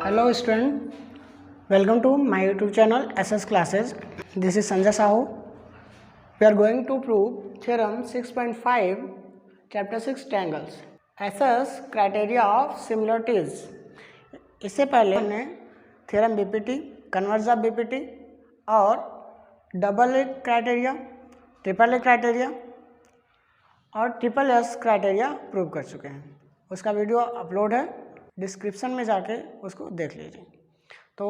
Hello student, welcome to my YouTube channel SS Classes. This is Sanjay Sahu. We are going to prove theorem 6.5 chapter 6 triangles. SS criteria of similarities. इससे पहले हमने theorem BPT, converse of BPT और double A criteria, triple A criteria और triple S criteria prove कर चुके हैं. उसका video upload है, डिस्क्रिप्शन में जाके उसको देख लीजिए. तो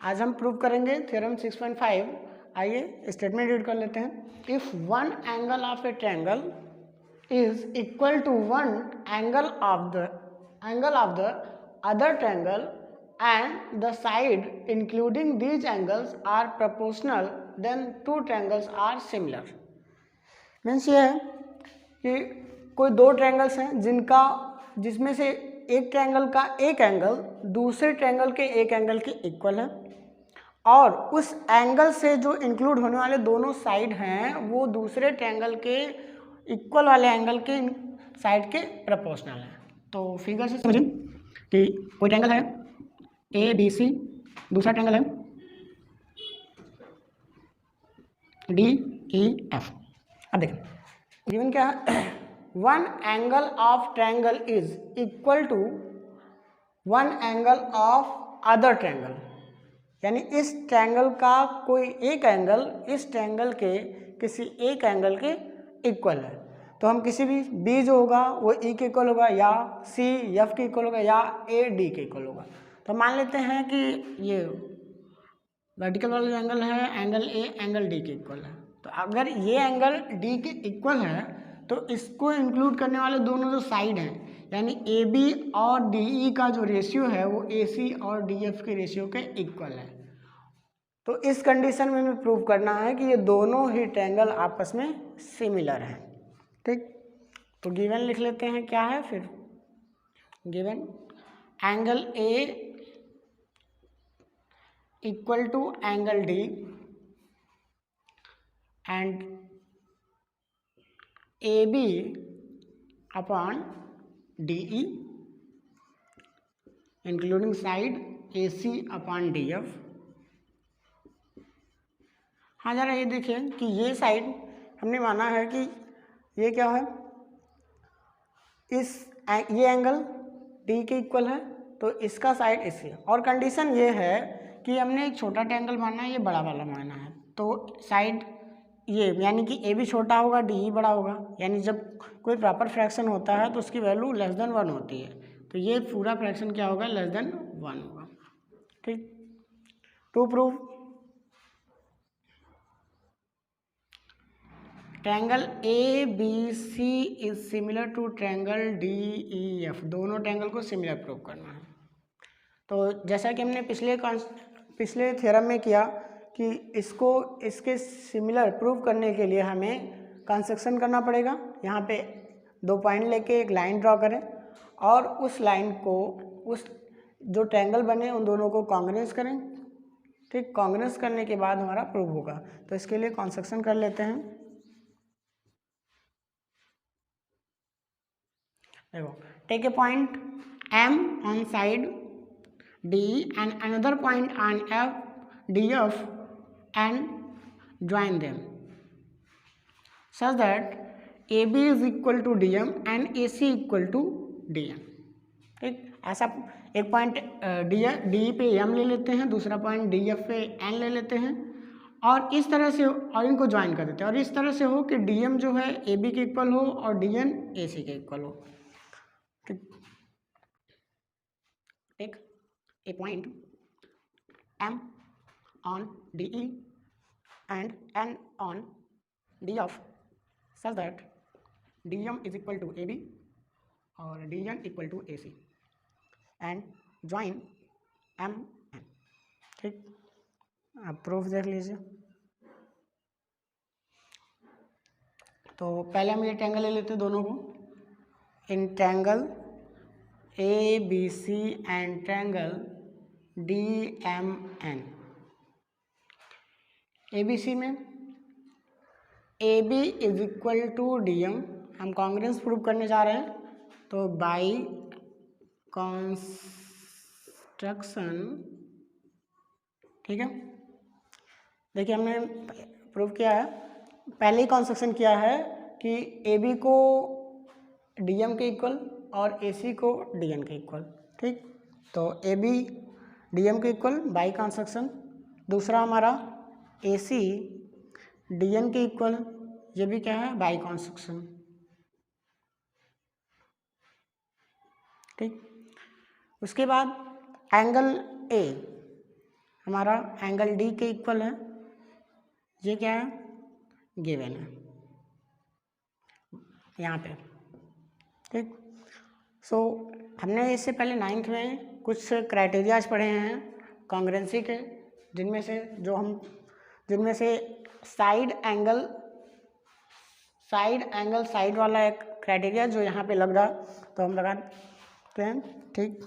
आज हम प्रूव करेंगे थ्योरम 6.5. आइए स्टेटमेंट रीड कर लेते हैं. If one angle of a triangle is equal to one angle of the other triangle and the side including these angles are proportional, then two triangles are similar. Means ये है कि कोई दो triangles हैं जिसमें से एक ट्रायंगल का एक एंगल दूसरे ट्रायंगल के एक एंगल के इक्वल है और उस एंगल से जो इंक्लूड होने वाले दोनों साइड हैं वो दूसरे ट्रायंगल के इक्वल वाले एंगल के साइड के प्रोपोर्शनल हैं. तो फिगर से समझिए कि कोई ट्रायंगल है ए बी सी, दूसरा ट्रायंगल है डी ई एफ. अब देखें गिवन क्या है. One angle of triangle is equal to one angle of other triangle, यानी इस ट्रायंगल का कोई एक एंगल इस ट्रायंगल के किसी एक एंगल के इक्वल है. तो हम किसी भी बी जो होगा वो ई के इक्वल होगा या सी एफ के इक्वल होगा या ए डी के इक्वल होगा. तो मान लेते हैं कि ये वर्टिकल वाला जो एंगल है एंगल ए एंगल डी के इक्वल है. तो अगर ये एंगल डी के इक्वल है तो इसको इंक्लूड करने वाले दोनों जो साइड हैं यानी ए बी और डी ई का जो रेशियो है वो ए सी और डी एफ के रेशियो के इक्वल है. तो इस कंडीशन में भी प्रूव करना है कि ये दोनों ही ट्रायंगल आपस में सिमिलर हैं. ठीक, तो गिवन लिख लेते हैं. क्या है फिर given angle A equal to angle D and A B upon D E including side A C upon D F. हाँ जरा ये देखिए कि ये साइड हमने माना है कि ये क्या है ये एंगल डी के इक्वल है तो इसका साइड इससे. और कंडीशन ये है कि हमने एक छोटा ट्रायंगल माना है, ये बड़ा वाला माना है. तो साइड ये यानी कि ए भी छोटा होगा डी ई बड़ा होगा, यानी जब कोई प्रॉपर फ्रैक्शन होता है तो उसकी वैल्यू लेस देन 1 होती है. तो ये पूरा फ्रैक्शन क्या होगा लेस देन 1 होगा. ठीक, to prove triangle A B C is similar to triangle D E F. दोनों ट्रायंगल को सिमिलर प्रूव करना है. तो जैसा कि हमने पिछले थ्योरम में किया कि इसके सिमिलर प्रूव करने के लिए हमें कंस्ट्रक्शन करना पड़ेगा. यहाँ पे 2 पॉइंट लेके एक लाइन ड्रॉ करें और उस लाइन को उस जो ट्रायंगल बने उन दोनों को कॉन्ग्रुएंस करें. ठीक, कॉन्ग्रुएंस करने के बाद हमारा प्रूव होगा. तो इसके लिए कंस्ट्रक्शन कर लेते हैं. देखो, take a point M on side D and another point on DF and join them such that AB is equal to DM and AC equal to DM. ठीक, ऐसा एक पॉइंट डी पे M ले लेते हैं, दूसरा पॉइंट DF पे N ले लेते हैं और इस तरह से और इनको ज्वाइन कर देते हैं और इस तरह से हो कि DM जो है AB के इक्वल हो और DN AC के इक्वल हो. Take a point M on DE and N on DF such that DM is equal to AB or DN equal to AC and join M N. ठीक, आप proof देख लीजिए. तो पहले हम ये ट्रायंगल ले लेते हैं दोनों को. इन triangle A B C and triangle D M N. A B C में A B is equal to D M. हम कॉन्ग्रुएंस प्रूव करने जा रहे हैं. तो बाई ठीक है, देखिए हमने प्रूव किया है, पहले ही कंस्ट्रक्शन किया है कि ए बी को डी एम के इक्वल और ए सी को डी एन के इक्वल। ठीक, तो ए बी डी एम के इक्वल बाई कंस्ट्रक्शन, दूसरा हमारा ए सी डी एन के इक्वल, ये भी क्या है, बाई कंस्ट्रक्शन। ठीक, उसके बाद एंगल ए हमारा एंगल डी के इक्वल है, ये क्या है, गिवन है यहाँ पे। ठीक, सो हमने इससे पहले 9th में कुछ क्राइटेरियाज पढ़े हैं कॉन्ग्रुएंसी के, जिनमें से साइड एंगल साइड वाला एक क्राइटेरिया जो यहाँ पे लग रहा, तो हम लगाते हैं। ठीक,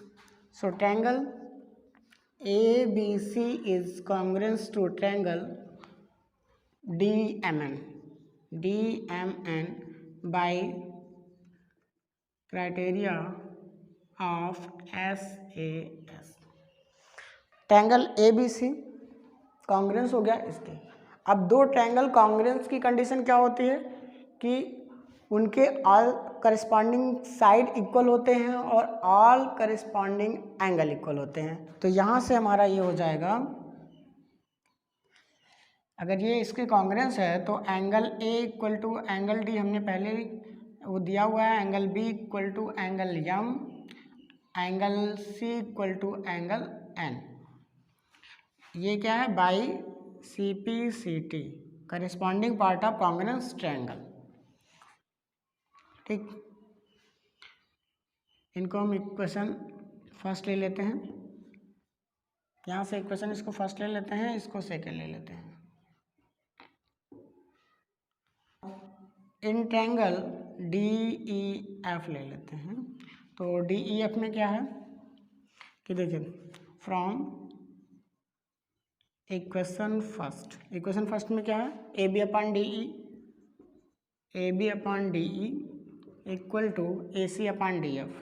so triangle A B C is congruence to triangle DMN by criteria of SAS। Triangle ABC congruence हो गया इसके। अब दो ट्रायंगल कॉन्ग्रुएंस की कंडीशन क्या होती है कि उनके ऑल करस्पॉन्डिंग साइड इक्वल होते हैं और ऑल करस्पॉन्डिंग एंगल इक्वल होते हैं। तो यहाँ से हमारा ये हो जाएगा, अगर ये इसके कॉन्ग्रुएंस है तो angle A equal to angle D, हमने पहले वो दिया हुआ है, angle B equal to angle M, angle C equal to angle N, ये क्या है, by C P C T, corresponding part of congruence triangle. ठीक, इनको हम इक्वेशन फर्स्ट ले लेते हैं, यहाँ से इक्वेशन इसको फर्स्ट ले लेते हैं, इसको सेकेंड ले लेते हैं। In triangle D E F ले लेते हैं, तो डी ई एफ में क्या है कि देखिए, फ्रॉम इक्वेशन फर्स्ट में क्या है, A B upon D E equal to A C upon D F.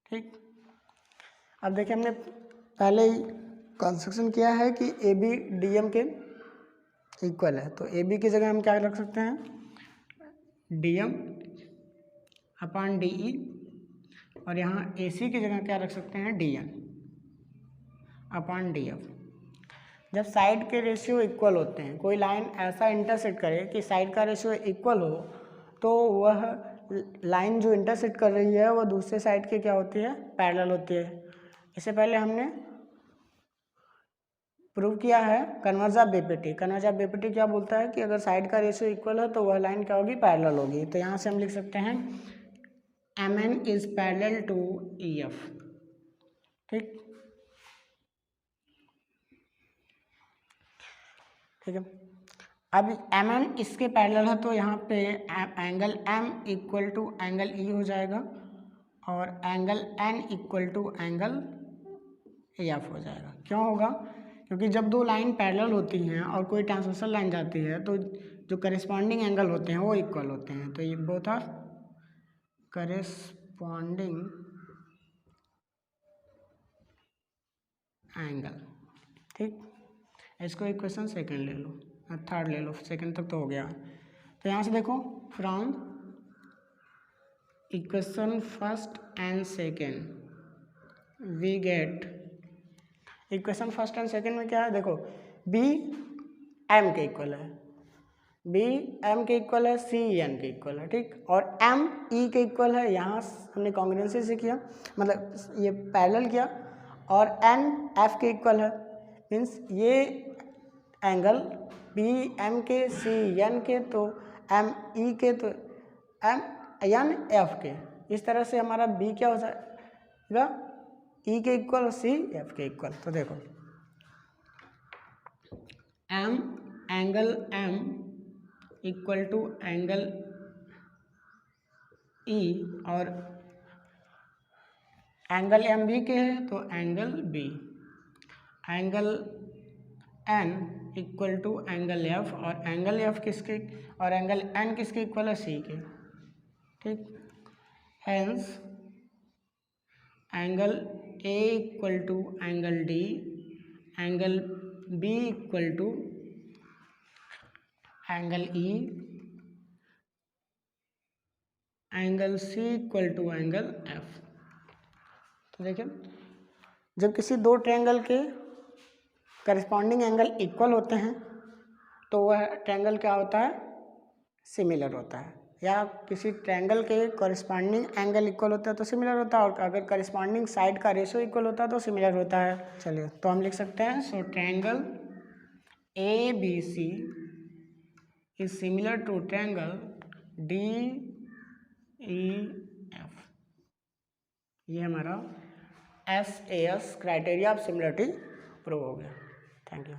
ठीक, अब देखिए हमने पहले ही कंस्ट्रक्शन किया है कि ए बी डी एम के इक्वल है, तो ए बी की जगह हम क्या रख सकते हैं, D M upon D E, और यहाँ ए सी की जगह क्या रख सकते हैं, D N upon D F. जब साइड के रेशियो इक्वल होते हैं, कोई लाइन ऐसा इंटरसेक्ट करे कि साइड का रेशियो इक्वल हो, तो वह लाइन जो इंटरसेक्ट कर रही है वो दूसरे साइड के क्या होती है, पैरेलल होती है। इससे पहले हमने प्रूव किया है converse of BPT. Converse of BPT क्या बोलता है कि अगर साइड का रेशियो इक्वल है तो वह लाइन क्या होगी, पैरेलल होगी। तो यहाँ से हम लिख सकते हैं MN is parallel to EF। ठीक, ठीक है, अब MN इसके पैरेलल है तो यहाँ पे angle M equal to angle E हो जाएगा और angle N equal to angle EF हो जाएगा। क्यों होगा, क्योंकि जब दो लाइन पैरेलल होती हैं और कोई ट्रांसवर्सल लाइन जाती है तो जो करेस्पॉन्डिंग एंगल होते हैं वो इक्वल होते हैं। तो ये बोथ आर करेस्पॉन्डिंग एंगल। ठीक, इसको इक्वेशन सेकंड ले लो, थर्ड ले लो, सेकंड तक तो हो गया। तो यहाँ से देखो, from equation first and second we get, equation first and second में क्या है, देखो बी एम के इक्वल है, बी एम के इक्वल है, सी एन के इक्वल है। ठीक, और एम ई के इक्वल है, यहाँ हमने कॉन्ग्रुएंसी से किया, मतलब ये पैरेलल किया, और एन एफ के इक्वल है, मीन्स ये एंगल बी एम के, सी एन के, तो एम ई के, तो एम एन एफ के। इस तरह से हमारा बी क्या हो जाएगा, ई के इक्वल, सी एफ के इक्वल। तो देखो M angle M equal to angle E, और एंगल एम बी के है तो angle B, angle N equal to angle F, और एंगल एफ किसके, और एंगल एन किसके इक्वल है, सी के। ठीक, hence angle A equal to angle D, angle B equal to angle E, angle C equal to angle F. तो देखिए जब किसी दो ट्रायंगल के करस्पॉन्डिंग एंगल इक्वल होते हैं तो वह ट्रायंगल क्या होता है, सिमिलर होता है। या किसी ट्रायंगल के करस्पॉन्डिंग एंगल इक्वल होता है तो सिमिलर होता है, और अगर करस्पॉन्डिंग साइड का रेशो इक्वल होता है तो सिमिलर होता है। चलिए तो हम लिख सकते हैं, so triangle A B C is similar to triangle D E F. ये हमारा SAS criteria of similarity prove हो गया। Thank you.